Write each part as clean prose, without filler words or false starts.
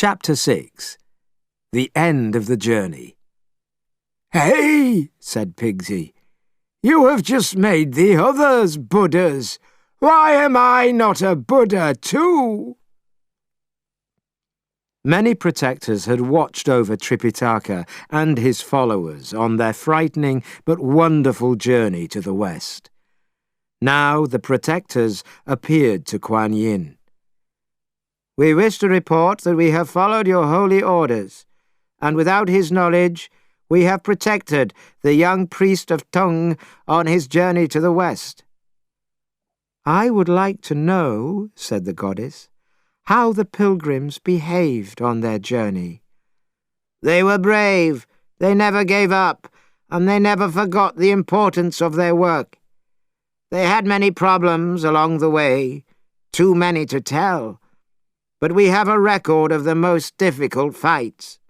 Chapter 6. The End of the Journey. "Hey," said Pigsy, "you have just made the others Buddhas. Why am I not a Buddha too?" Many protectors had watched over Tripitaka and his followers on their frightening but wonderful journey to the west. Now the protectors appeared to Kuan-yin. "We wish to report that we have followed your holy orders, and without his knowledge we have protected the young priest of Tung on his journey to the west." "I would like to know," said the goddess, "how the pilgrims behaved on their journey." "They were brave, they never gave up, and they never forgot the importance of their work. They had many problems along the way, too many to tell, but we have a record of the most difficult fights."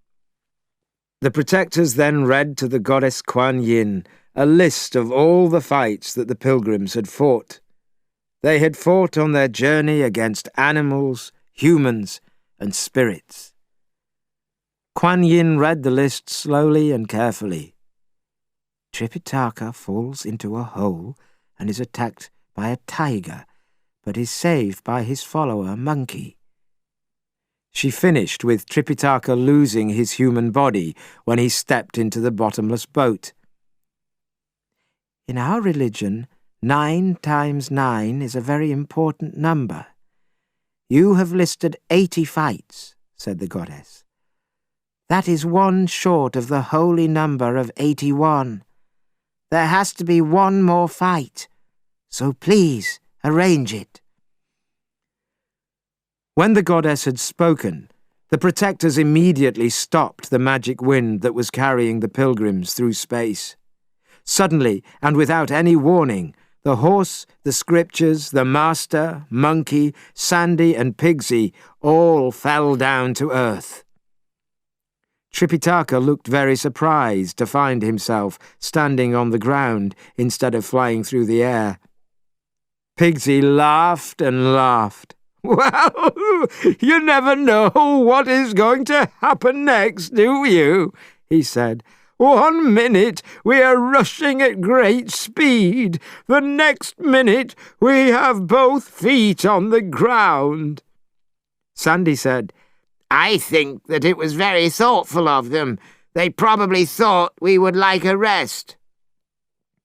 The protectors then read to the Goddess Kuan-yin a list of all the fights that the pilgrims had fought. They had fought on their journey against animals, humans, and spirits. Kuan-yin read the list slowly and carefully. "Tripitaka falls into a hole and is attacked by a tiger, but is saved by his follower, Monkey." She finished with Tripitaka losing his human body when he stepped into the bottomless boat. "In our religion, 9 times 9 is a very important number. You have listed 80 fights," said the goddess. "That is one short of the holy number of 81. There has to be one more fight, so please arrange it." When the goddess had spoken, the protectors immediately stopped the magic wind that was carrying the pilgrims through space. Suddenly, and without any warning, the horse, the scriptures, the master, Monkey, Sandy, and Pigsy all fell down to earth. Tripitaka looked very surprised to find himself standing on the ground instead of flying through the air. Pigsy laughed and laughed. "Well, you never know what is going to happen next, do you?" he said. "One minute we are rushing at great speed. The next minute we have both feet on the ground." Sandy said, "I think that it was very thoughtful of them. They probably thought we would like a rest."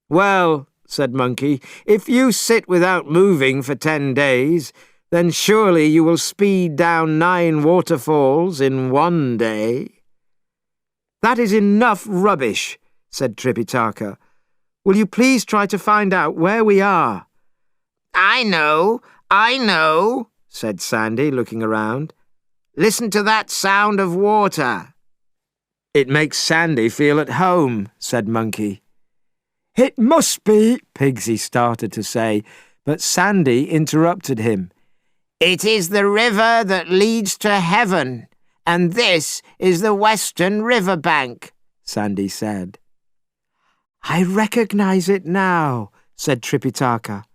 "Well," said Monkey, "if you sit without moving for 10 days, then surely you will speed down 9 waterfalls in 1 day." "That is enough rubbish," said Tripitaka. "Will you please try to find out where we are?" I know, said Sandy, looking around. "Listen to that sound of water." "It makes Sandy feel at home," said Monkey. "It must be," Pigsy started to say, but Sandy interrupted him. "It is the river that leads to heaven, and this is the western river bank," Sandy said. "I recognize it now," said Tripitaka.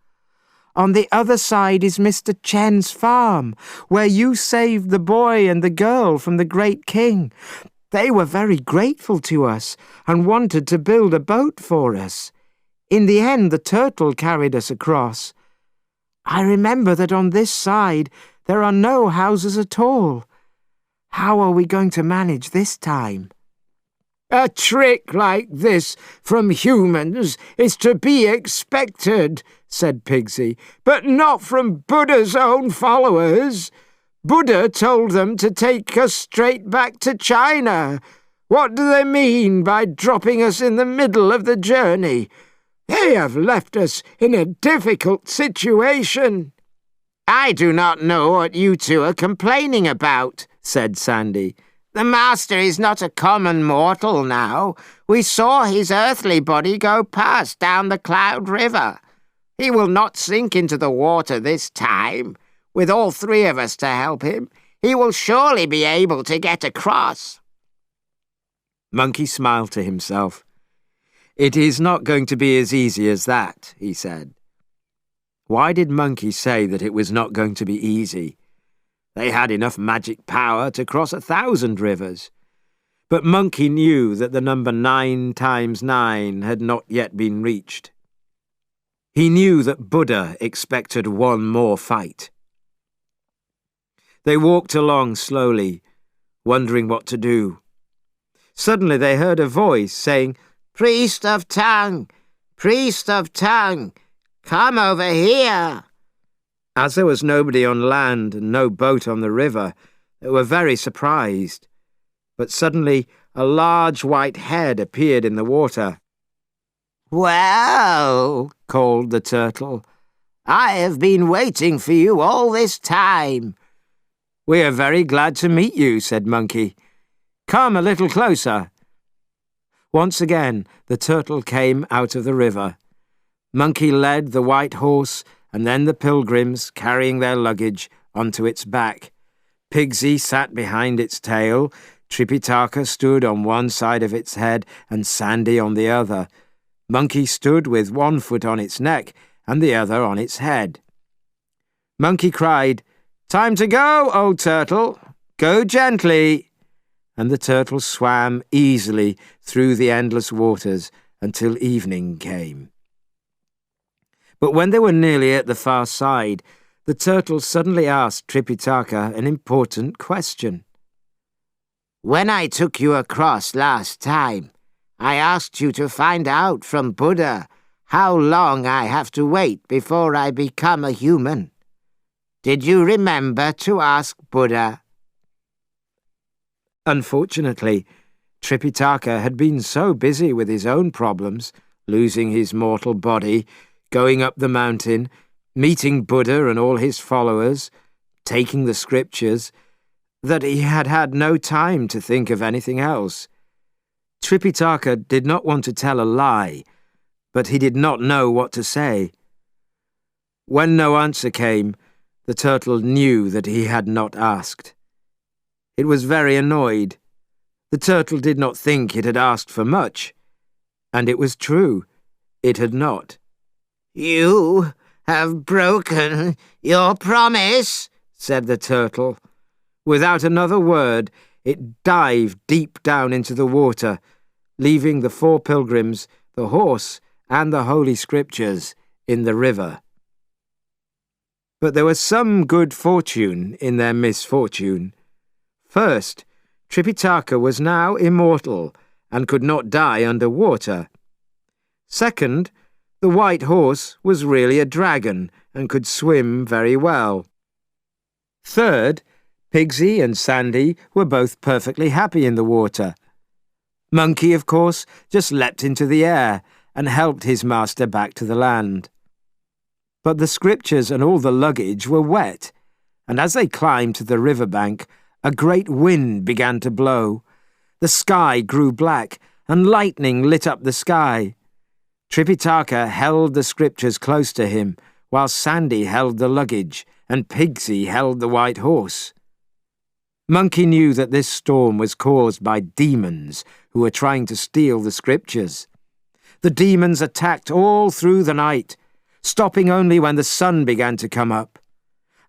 "On the other side is Mr. Chen's farm, where you saved the boy and the girl from the great king. They were very grateful to us and wanted to build a boat for us. In the end, the turtle carried us across. I remember that on this side there are no houses at all. How are we going to manage this time?" "A trick like this from humans is to be expected," said Pigsy, "but not from Buddha's own followers. Buddha told them to take us straight back to China. What do they mean by dropping us in the middle of the journey? They have left us in a difficult situation." "I do not know what you two are complaining about," said Sandy. "The master is not a common mortal now. We saw his earthly body go past down the Cloud River. He will not sink into the water this time. With all 3 of us to help him, he will surely be able to get across." Monkey smiled to himself. "It is not going to be as easy as that," he said. Why did Monkey say that it was not going to be easy? They had enough magic power to cross 1,000 rivers. But Monkey knew that the number 9 times 9 had not yet been reached. He knew that Buddha expected one more fight. They walked along slowly, wondering what to do. Suddenly they heard a voice saying, "Priest of Tongue! Priest of Tongue! Come over here!" As there was nobody on land and no boat on the river, they were very surprised. But suddenly a large white head appeared in the water. "Well," called the turtle, "I have been waiting for you all this time." "We are very glad to meet you," said Monkey. "Come a little closer." Once again the turtle came out of the river. Monkey led the white horse and then the pilgrims, carrying their luggage, onto its back. Pigsy sat behind its tail, Tripitaka stood on one side of its head and Sandy on the other. Monkey stood with one foot on its neck and the other on its head. Monkey cried, "Time to go, old turtle! Go gently!" And the turtle swam easily through the endless waters until evening came. But when they were nearly at the far side, the turtle suddenly asked Tripitaka an important question. "When I took you across last time, I asked you to find out from Buddha how long I have to wait before I become a human. Did you remember to ask Buddha?" Unfortunately, Tripitaka had been so busy with his own problems, losing his mortal body, going up the mountain, meeting Buddha and all his followers, taking the scriptures, that he had had no time to think of anything else. Tripitaka did not want to tell a lie, but he did not know what to say. When no answer came, the turtle knew that he had not asked. It was very annoyed. The turtle did not think it had asked for much, and it was true, it had not. "You have broken your promise," said the turtle. Without another word, it dived deep down into the water, leaving the 4 pilgrims, the horse, and the Holy Scriptures in the river. But there was some good fortune in their misfortune. First, Tripitaka was now immortal and could not die under water. Second, the white horse was really a dragon and could swim very well. Third, Pigsy and Sandy were both perfectly happy in the water. Monkey, of course, just leapt into the air and helped his master back to the land. But the scriptures and all the luggage were wet, and as they climbed to the riverbank, a great wind began to blow. The sky grew black, and lightning lit up the sky. Tripitaka held the scriptures close to him, while Sandy held the luggage, and Pigsy held the white horse. Monkey knew that this storm was caused by demons who were trying to steal the scriptures. The demons attacked all through the night, stopping only when the sun began to come up.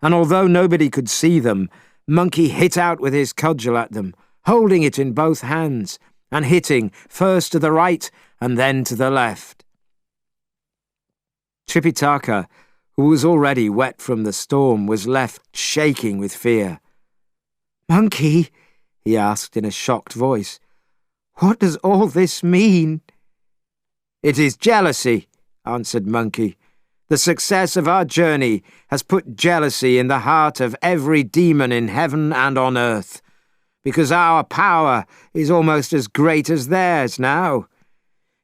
And although nobody could see them, Monkey hit out with his cudgel at them, holding it in both hands, and hitting first to the right and then to the left. Tripitaka, who was already wet from the storm, was left shaking with fear. "Monkey," he asked in a shocked voice, "what does all this mean?" "It is jealousy," answered Monkey. "The success of our journey has put jealousy in the heart of every demon in heaven and on earth, because our power is almost as great as theirs now.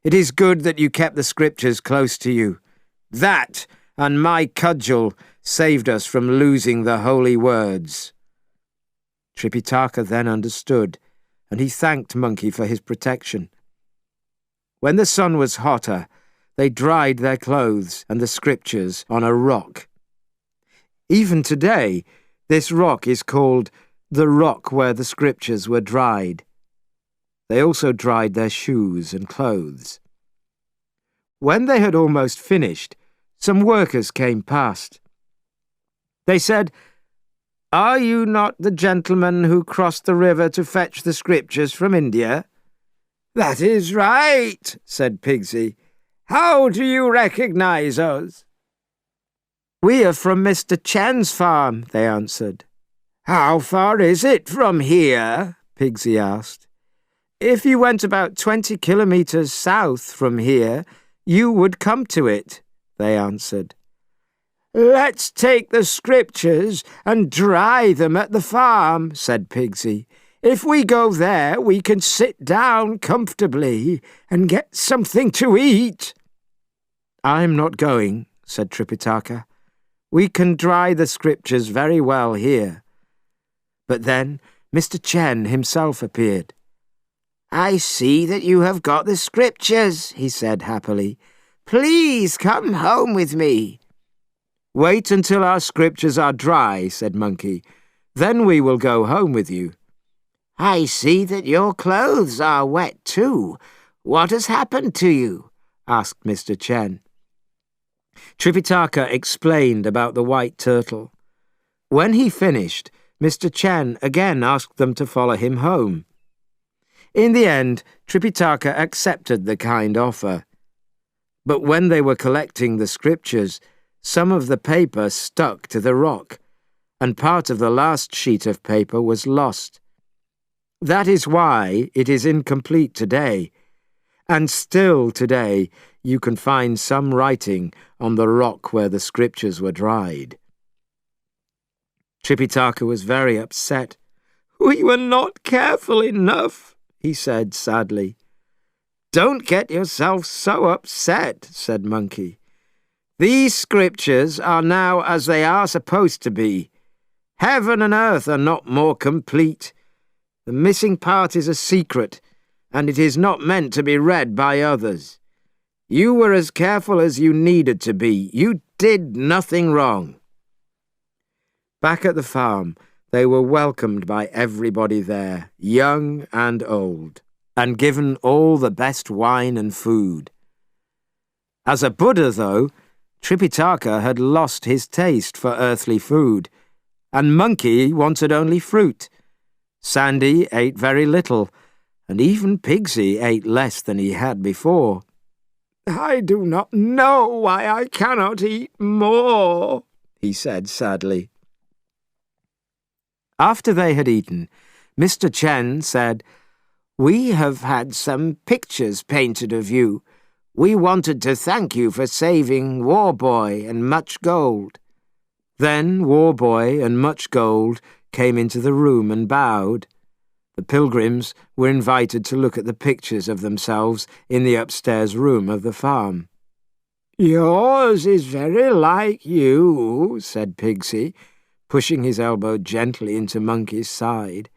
It is good that you kept the scriptures close to you. That and my cudgel saved us from losing the holy words." Tripitaka then understood, and he thanked Monkey for his protection. When the sun was hotter, they dried their clothes and the scriptures on a rock. Even today, this rock is called the rock where the scriptures were dried. They also dried their shoes and clothes. When they had almost finished, some workers came past. They said, "Are you not the gentleman who crossed the river to fetch the scriptures from India?" "That is right," said Pigsy. "How do you recognize us?" "We are from Mr. Chen's farm," they answered. "How far is it from here?" Pigsy asked. "If you went about 20 kilometers south from here, you would come to it," they answered. "Let's take the scriptures and dry them at the farm," said Pigsy. "If we go there, we can sit down comfortably and get something to eat." "I'm not going," said Tripitaka. "We can dry the scriptures very well here." But then Mr. Chen himself appeared. "I see that you have got the scriptures," he said happily. "Please come home with me." "Wait until our scriptures are dry," said Monkey. "Then we will go home with you." "I see that your clothes are wet too. What has happened to you?" asked Mr. Chen. Tripitaka explained about the white turtle. When he finished, Mr. Chen again asked them to follow him home. In the end, Tripitaka accepted the kind offer. But when they were collecting the scriptures, some of the paper stuck to the rock, and part of the last sheet of paper was lost. That is why it is incomplete today, and still today you can find some writing on the rock where the scriptures were dried. Tripitaka was very upset. "We were not careful enough," he said sadly. "Don't get yourself so upset," said Monkey. "These scriptures are now as they are supposed to be. Heaven and earth are not more complete. The missing part is a secret, and it is not meant to be read by others. You were as careful as you needed to be. You did nothing wrong." Back at the farm, they were welcomed by everybody there, young and old, and given all the best wine and food. As a Buddha, though, Tripitaka had lost his taste for earthly food, and Monkey wanted only fruit. Sandy ate very little, and even Pigsy ate less than he had before. "I do not know why I cannot eat more," he said sadly. After they had eaten, Mr. Chen said, "We have had some pictures painted of you. We wanted to thank you for saving Warboy and Much Gold." Then Warboy and Much Gold came into the room and bowed. The pilgrims were invited to look at the pictures of themselves in the upstairs room of the farm. "Yours is very like you," said Pigsy, pushing his elbow gently into Monkey's side.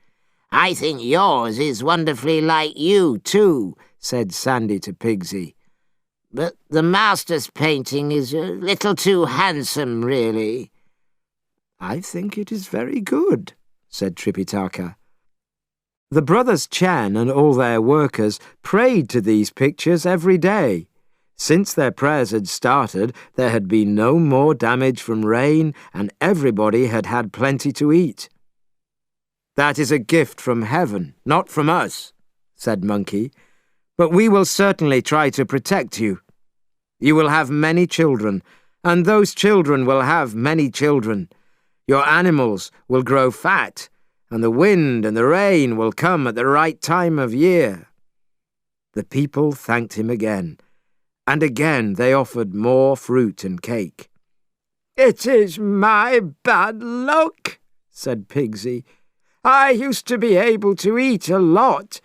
"I think yours is wonderfully like you, too," said Sandy to Pigsy. "But the master's painting is a little too handsome, really." "I think it is very good," said Tripitaka. The brothers Chan and all their workers prayed to these pictures every day. Since their prayers had started, there had been no more damage from rain, and everybody had had plenty to eat. "That is a gift from heaven, not from us," said Monkey. "But we will certainly try to protect you. You will have many children, and those children will have many children. Your animals will grow fat, and the wind and the rain will come at the right time of year." The people thanked him again, and again they offered more fruit and cake. "It is my bad luck," said Pigsy. "I used to be able to eat a lot,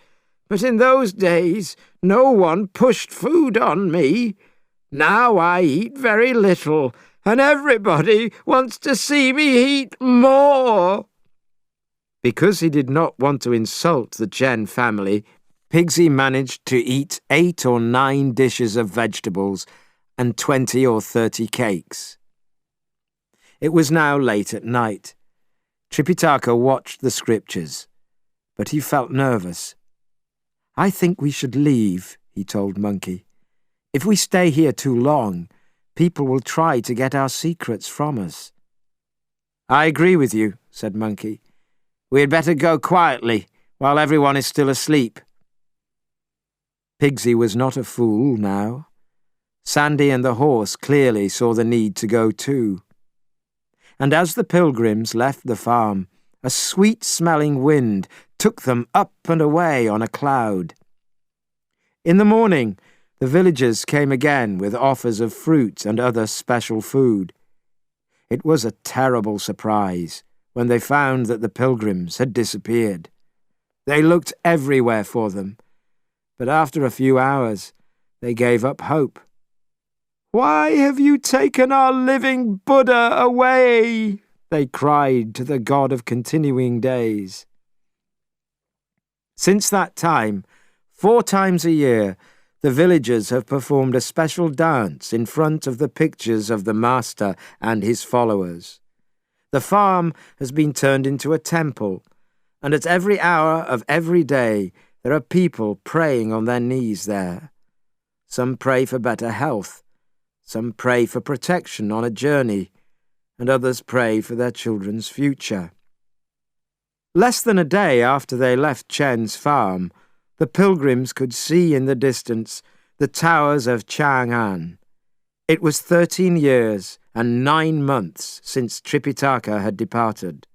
but in those days no one pushed food on me. Now I eat very little, and everybody wants to see me eat more." Because he did not want to insult the Chen family, Pigsy managed to eat 8 or 9 dishes of vegetables and 20 or 30 cakes. It was now late at night. Tripitaka watched the scriptures, but he felt nervous. "I think we should leave," he told Monkey. "If we stay here too long, people will try to get our secrets from us." I agree with you, said Monkey. We had better go quietly, while everyone is still asleep. Pigsy was not a fool now. Sandy and the horse clearly saw the need to go too. And as the pilgrims left the farm, a sweet-smelling wind took them up and away on a cloud. In the morning, the villagers came again with offers of fruit and other special food. It was a terrible surprise when they found that the pilgrims had disappeared. They looked everywhere for them, but after a few hours, they gave up hope. "Why have you taken our living Buddha away?" they cried to the God of continuing days. Since that time, 4 times a year, the villagers have performed a special dance in front of the pictures of the Master and his followers. The farm has been turned into a temple, and at every hour of every day there are people praying on their knees there. Some pray for better health, some pray for protection on a journey, and others pray for their children's future. Less than a day after they left Chen's farm, the pilgrims could see in the distance the towers of Chang'an. It was 13 years and 9 months since Tripitaka had departed.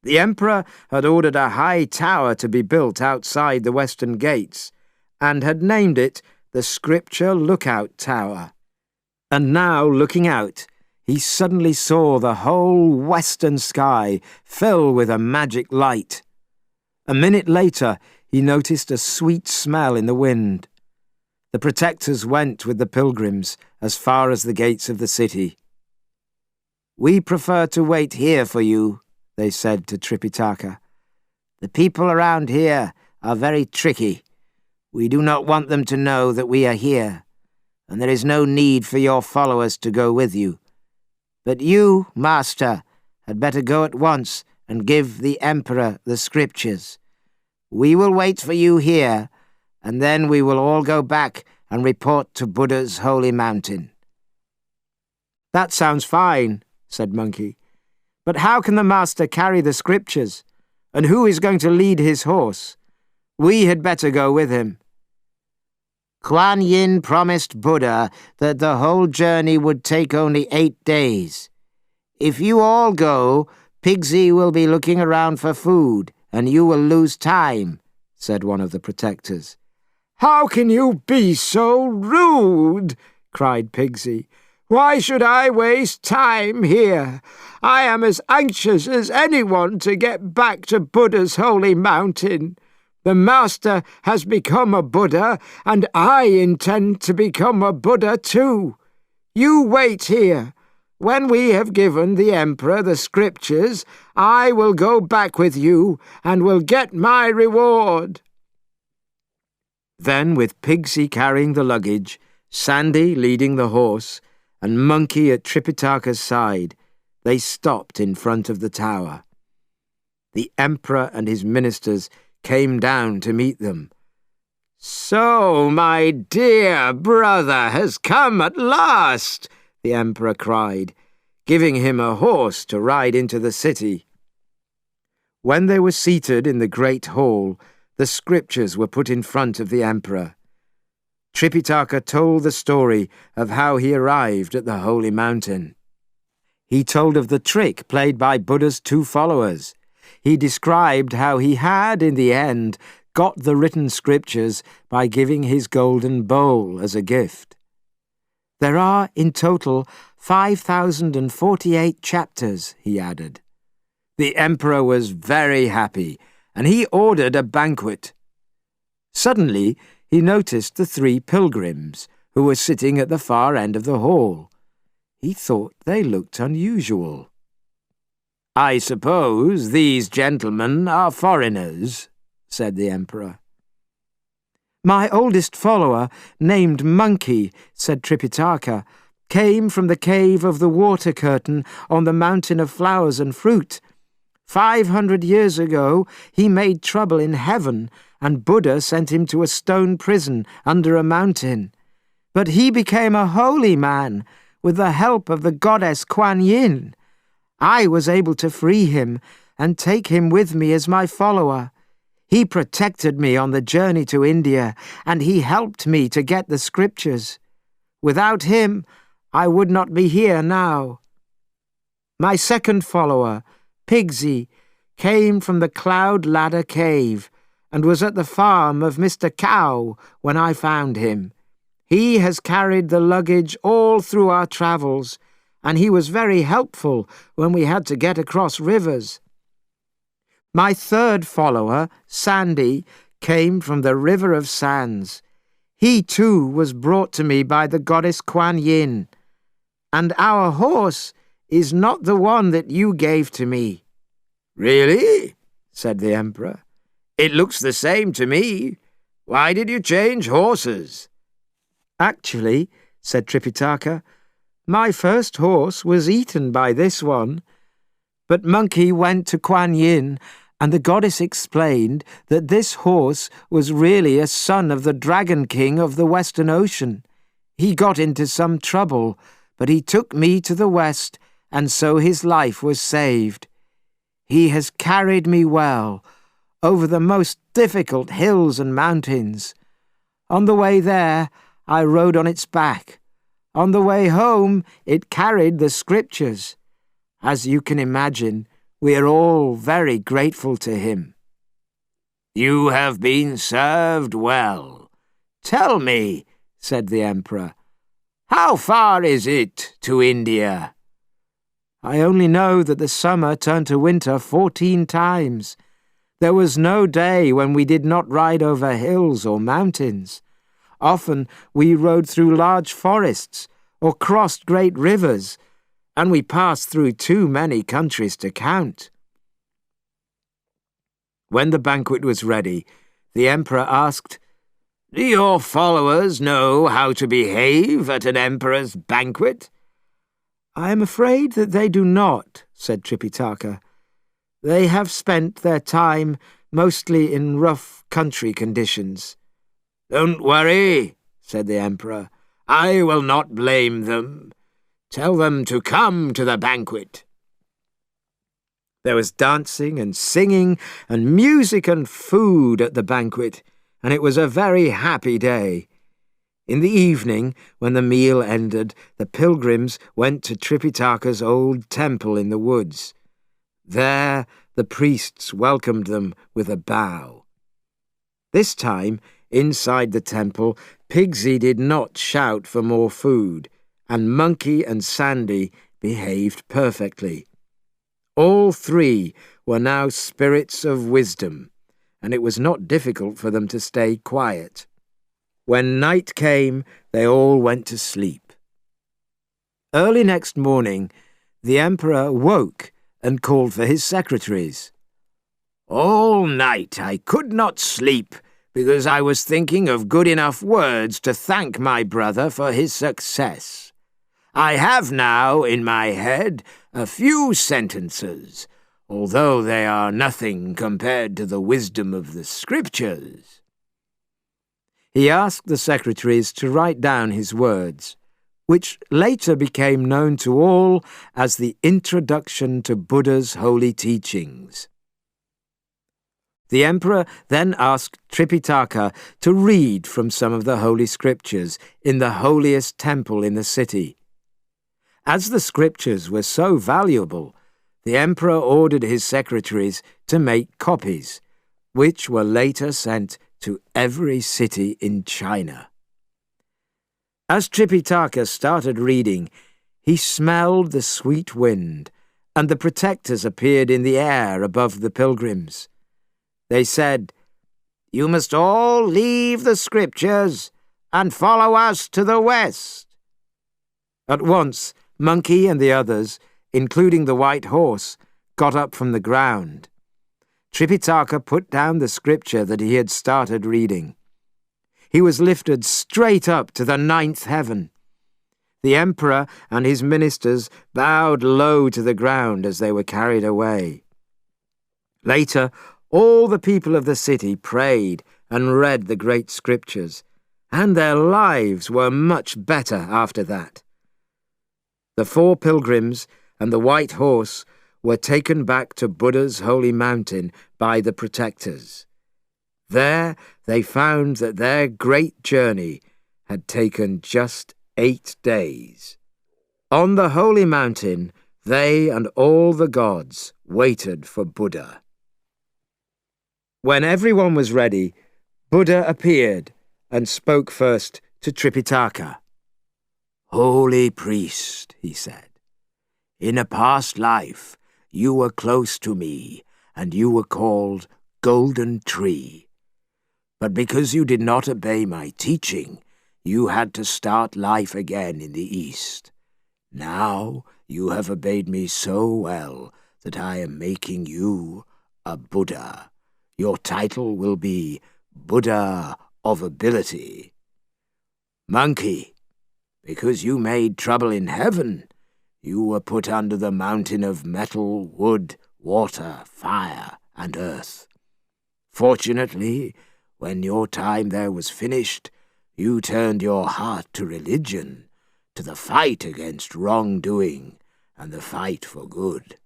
The emperor had ordered a high tower to be built outside the western gates, and had named it the Scripture Lookout Tower. And now, looking out, he suddenly saw the whole western sky fill with a magic light. A minute later, he noticed a sweet smell in the wind. The protectors went with the pilgrims as far as the gates of the city. "We prefer to wait here for you," they said to Tripitaka. "The people around here are very tricky. We do not want them to know that we are here, and there is no need for your followers to go with you. But you, Master, had better go at once and give the Emperor the scriptures. We will wait for you here, and then we will all go back and report to Buddha's holy mountain." "That sounds fine," said Monkey. "But how can the Master carry the scriptures? And who is going to lead his horse? We had better go with him." Kuan-yin promised Buddha that the whole journey would take only 8 days. If you all go, Pigsy will be looking around for food, and you will lose time, said one of the protectors. "How can you be so rude?" cried Pigsy. "Why should I waste time here? I am as anxious as anyone to get back to Buddha's holy mountain. The Master has become a Buddha, and I intend to become a Buddha too. You wait here. When we have given the Emperor the scriptures, I will go back with you and will get my reward." Then, with Pigsy carrying the luggage, Sandy leading the horse, and Monkey at Tripitaka's side, they stopped in front of the tower. The Emperor and his ministers came down to meet them. "So, my dear brother has come at last," the Emperor cried, giving him a horse to ride into the city. When they were seated in the great hall, the scriptures were put in front of the Emperor. Tripitaka told the story of how he arrived at the holy mountain. He told of the trick played by Buddha's 2 followers. He described how he had, in the end, got the written scriptures by giving his golden bowl as a gift. There are, in total, 5,048 chapters, he added. The Emperor was very happy, and he ordered a banquet. Suddenly, he noticed the 3 pilgrims, who were sitting at the far end of the hall. He thought they looked unusual. "I suppose these gentlemen are foreigners," said the Emperor. "My oldest follower, named Monkey," said Tripitaka, "came from the cave of the water curtain on the mountain of flowers and fruit. 500 years ago, he made trouble in heaven, and Buddha sent him to a stone prison under a mountain. But he became a holy man with the help of the Goddess Kuan-yin. I was able to free him and take him with me as my follower. He protected me on the journey to India, and he helped me to get the scriptures. Without him, I would not be here now. My second follower, Pigsy, came from the Cloud Ladder Cave and was at the farm of Mr. Cow when I found him. He has carried the luggage all through our travels, and he was very helpful when we had to get across rivers. My third follower, Sandy, came from the River of Sands. He too was brought to me by the Goddess Kuan-yin, and our horse is not the one that you gave to me." "Really?" said the Emperor. "It looks the same to me. Why did you change horses?" "Actually," said Tripitaka, "my first horse was eaten by this one. But Monkey went to Kuan-yin, and the goddess explained that this horse was really a son of the Dragon King of the Western Ocean. He got into some trouble, but he took me to the west, and so his life was saved. He has carried me well over the most difficult hills and mountains. On the way there, I rode on its back. On the way home, it carried the scriptures. As you can imagine, we are all very grateful to him." "You have been served well. Tell me," said the Emperor, "how far is it to India?" "I only know that the summer turned to winter 14 times. There was no day when we did not ride over hills or mountains. Often we rode through large forests or crossed great rivers, and we passed through too many countries to count." When the banquet was ready, the Emperor asked, "Do your followers know how to behave at an emperor's banquet?" "I am afraid that they do not," said Tripitaka. "They have spent their time mostly in rough country conditions." "Don't worry," said the Emperor. "I will not blame them. Tell them to come to the banquet." There was dancing and singing and music and food at the banquet, and it was a very happy day. In the evening, when the meal ended, the pilgrims went to Tripitaka's old temple in the woods. There the priests welcomed them with a bow. This time, inside the temple, Pigsy did not shout for more food, and Monkey and Sandy behaved perfectly. All three were now spirits of wisdom, and it was not difficult for them to stay quiet. When night came, they all went to sleep. Early next morning, the Emperor woke and called for his secretaries. "All night I could not sleep, because I was thinking of good enough words to thank my brother for his success. I have now in my head a few sentences, although they are nothing compared to the wisdom of the scriptures." He asked the secretaries to write down his words, which later became known to all as the Introduction to Buddha's Holy Teachings. The Emperor then asked Tripitaka to read from some of the Holy Scriptures in the holiest temple in the city. As the scriptures were so valuable, the Emperor ordered his secretaries to make copies, which were later sent to every city in China. As Tripitaka started reading, he smelled the sweet wind, and the protectors appeared in the air above the pilgrims. They said, "You must all leave the scriptures and follow us to the west." At once, Monkey and the others, including the white horse, got up from the ground. Tripitaka put down the scripture that he had started reading. He was lifted straight up to the 9th heaven. The Emperor and his ministers bowed low to the ground as they were carried away. Later, all the people of the city prayed and read the great scriptures, and their lives were much better after that. The 4 pilgrims and the white horse were taken back to Buddha's holy mountain by the protectors. There they found that their great journey had taken just 8 days. On the holy mountain, they and all the gods waited for Buddha. When everyone was ready, Buddha appeared and spoke first to Tripitaka. "Holy priest," he said, "in a past life you were close to me, and you were called Golden Tree. But because you did not obey my teaching, you had to start life again in the East. Now you have obeyed me so well that I am making you a Buddha. Your title will be Buddha of Ability. Monkey, because you made trouble in heaven, you were put under the mountain of metal, wood, water, fire, and earth. Fortunately, when your time there was finished, you turned your heart to religion, to the fight against wrongdoing and the fight for good.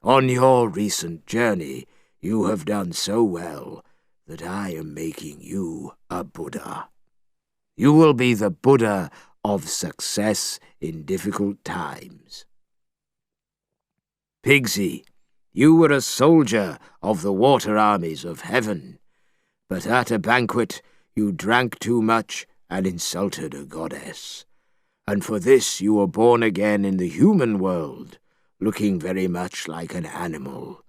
On your recent journey, you have done so well that I am making you a Buddha. You will be the Buddha of success in difficult times. Pigsy, you were a soldier of the water armies of heaven, but at a banquet you drank too much and insulted a goddess, and for this you were born again in the human world, looking very much like an animal.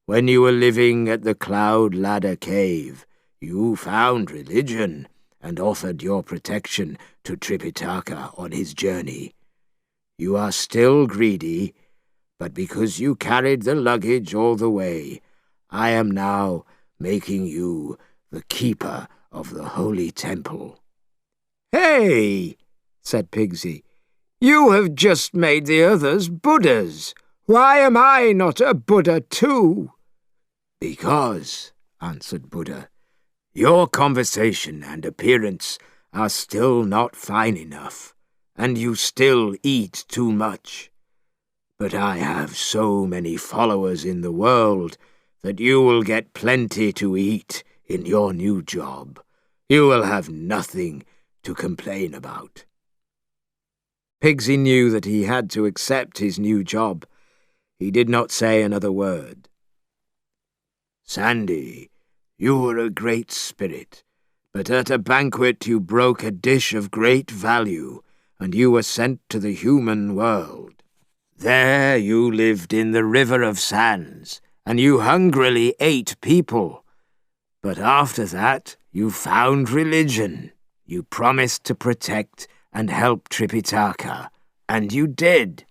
When you were living at the Cloud Ladder Cave, you found religion and offered your protection to Tripitaka on his journey. You are still greedy, but because you carried the luggage all the way, I am now making you the keeper of the holy temple." "Hey," said Pigsy, "you have just made the others Buddhas. Why am I not a Buddha too?" "Because," answered Buddha, "your conversation and appearance are still not fine enough, and you still eat too much. But I have so many followers in the world that you will get plenty to eat in your new job. You will have nothing to complain about." Pigsy knew that he had to accept his new job. He did not say another word. "Sandy, you were a great spirit, but at a banquet you broke a dish of great value, and you were sent to the human world. There you lived in the River of Sands, and you hungrily ate people. But after that, you found religion. You promised to protect and help Tripitaka, and you did.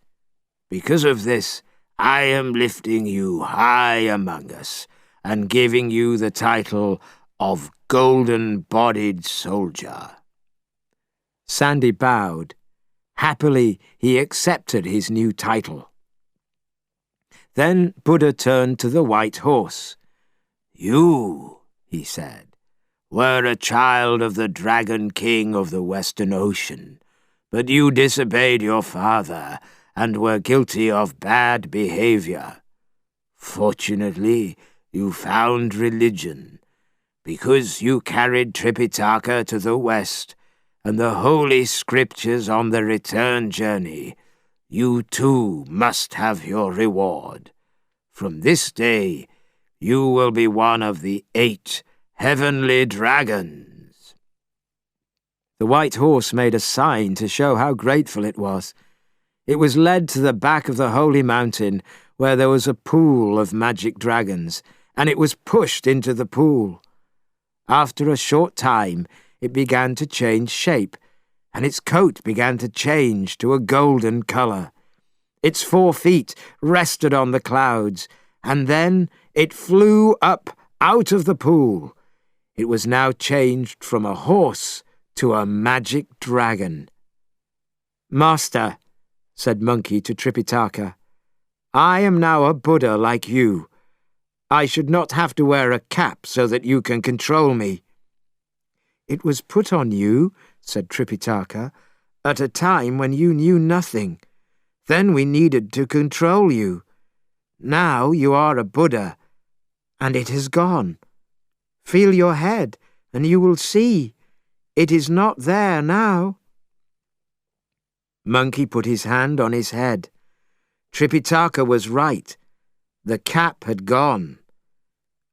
Because of this, I am lifting you high among us and giving you the title of Golden-Bodied Soldier." Sandy bowed. Happily, he accepted his new title. Then Buddha turned to the white horse. "You," he said, "were a child of the Dragon King of the Western Ocean, but you disobeyed your father and were guilty of bad behavior. Fortunately, you found religion, because you carried Tripitaka to the west and the holy scriptures on the return journey. You too must have your reward. From this day, you will be one of the 8 heavenly dragons." The white horse made a sign to show how grateful it was. It was led to the back of the holy mountain, where there was a pool of magic dragons, and it was pushed into the pool. After a short time, it began to change shape, and its coat began to change to a golden color. Its 4 feet rested on the clouds, and then it flew up out of the pool. It was now changed from a horse to a magic dragon. "Master," said Monkey to Tripitaka, "I am now a Buddha like you. I should not have to wear a cap so that you can control me." "It was put on you," said Tripitaka, "at a time when you knew nothing. Then we needed to control you. Now you are a Buddha, and it has gone. Feel your head, and you will see. It is not there now." Monkey put his hand on his head. Tripitaka was right. The cap had gone.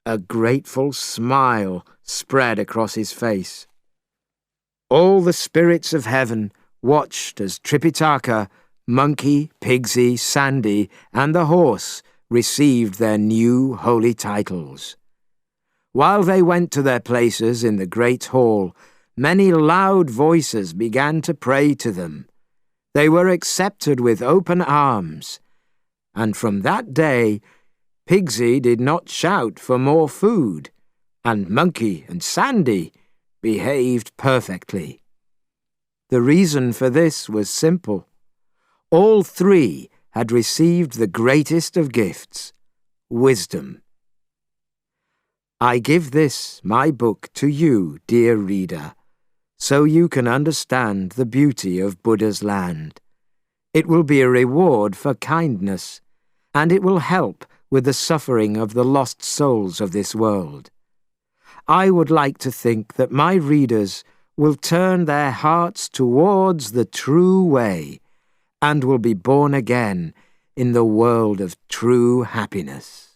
A grateful smile spread across his face. All the spirits of heaven watched as Tripitaka, Monkey, Pigsy, Sandy, and the horse received their new holy titles. While they went to their places in the great hall, many loud voices began to pray to them. They were accepted with open arms, and from that day, Pigsy did not shout for more food, and Monkey and Sandy behaved perfectly. The reason for this was simple. All three had received the greatest of gifts, wisdom. I give this, my book, to you, dear reader, so you can understand the beauty of Buddha's land. It will be a reward for kindness, and it will help with the suffering of the lost souls of this world. I would like to think that my readers will turn their hearts towards the true way and will be born again in the world of true happiness.